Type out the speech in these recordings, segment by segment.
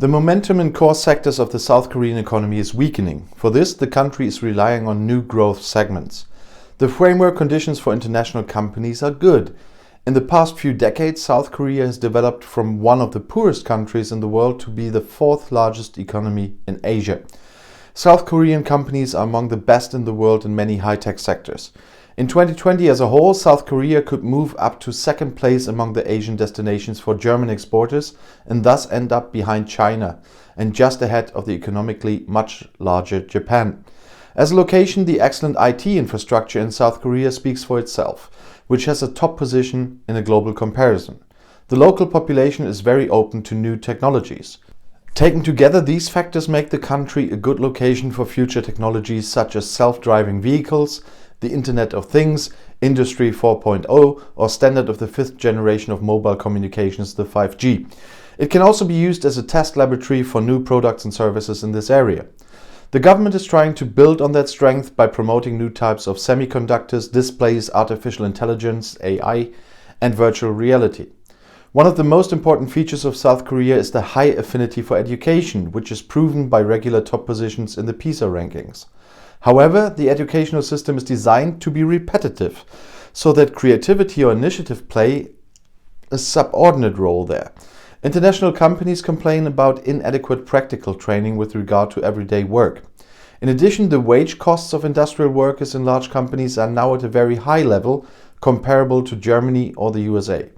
The momentum in core sectors of the South Korean economy is weakening. For this, the country is relying on new growth segments. The framework conditions for international companies are good. In the past few decades, South Korea has developed from one of the poorest countries in the world to be the fourth largest economy in Asia. South Korean companies are among the best in the world in many high-tech sectors. In 2020 as a whole, South Korea could move up to second place among the Asian destinations for German exporters and thus end up behind China and just ahead of the economically much larger Japan. As a location, the excellent IT infrastructure in South Korea speaks for itself, which has a top position in a global comparison. The local population is very open to new technologies. Taken together, these factors make the country a good location for future technologies such as self-driving vehicles, the Internet of Things, Industry 4.0, or standard of the fifth generation of mobile communications, the 5G. It can also be used as a test laboratory for new products and services in this area. The government is trying to build on that strength by promoting new types of semiconductors, displays, artificial intelligence, AI, and virtual reality. One of the most important features of South Korea is the high affinity for education, which is proven by regular top positions in the PISA rankings. However, the educational system is designed to be repetitive, so that creativity or initiative play a subordinate role there. International companies complain about inadequate practical training with regard to everyday work. In addition, the wage costs of industrial workers in large companies are now at a very high level, comparable to Germany or the USA.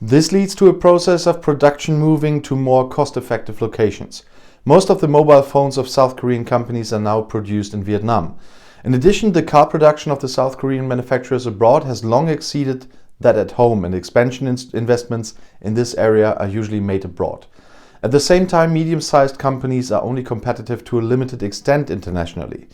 This leads to a process of production moving to more cost-effective locations. Most of the mobile phones of South Korean companies are now produced in Vietnam. In addition, the car production of the South Korean manufacturers abroad has long exceeded that at home, and expansion investments in this area are usually made abroad. At the same time, medium-sized companies are only competitive to a limited extent internationally.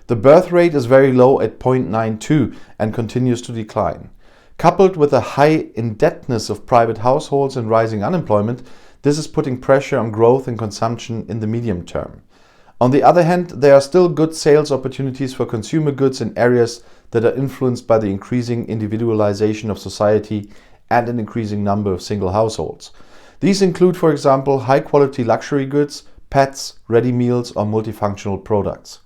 The birth rate is very low at 0.92 and continues to decline. Coupled with a high indebtedness of private households and rising unemployment, this is putting pressure on growth and consumption in the medium term. On the other hand, there are still good sales opportunities for consumer goods in areas that are influenced by the increasing individualization of society and an increasing number of single households. These include, for example, high-quality luxury goods, pets, ready meals, or multifunctional products.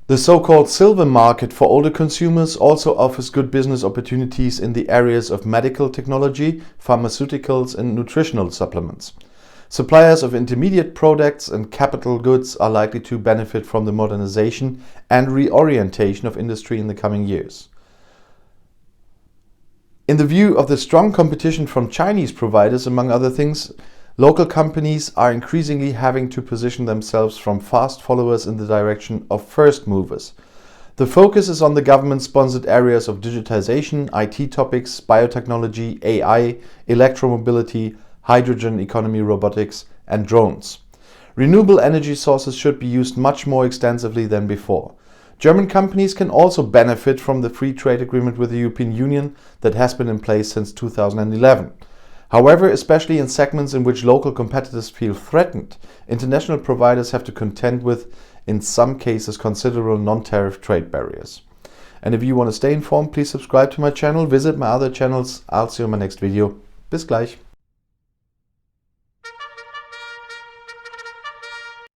The so-called silver market for older consumers also offers good business opportunities in the areas of medical technology, pharmaceuticals, and nutritional supplements. Suppliers of intermediate products and capital goods are likely to benefit from the modernization and reorientation of industry in the coming years. In the view of the strong competition from Chinese providers, among other things, local companies are increasingly having to position themselves from fast followers in the direction of first movers. The focus is on the government-sponsored areas of digitization, IT topics, biotechnology, AI, electromobility, hydrogen economy, robotics, and drones. Renewable energy sources should be used much more extensively than before. German companies can also benefit from the free trade agreement with the European Union that has been in place since 2011. However, especially in segments in which local competitors feel threatened, international providers have to contend with, in some cases, considerable non-tariff trade barriers. And if you want to stay informed, please subscribe to my channel, visit my other channels. I'll see you in my next video. Bis gleich.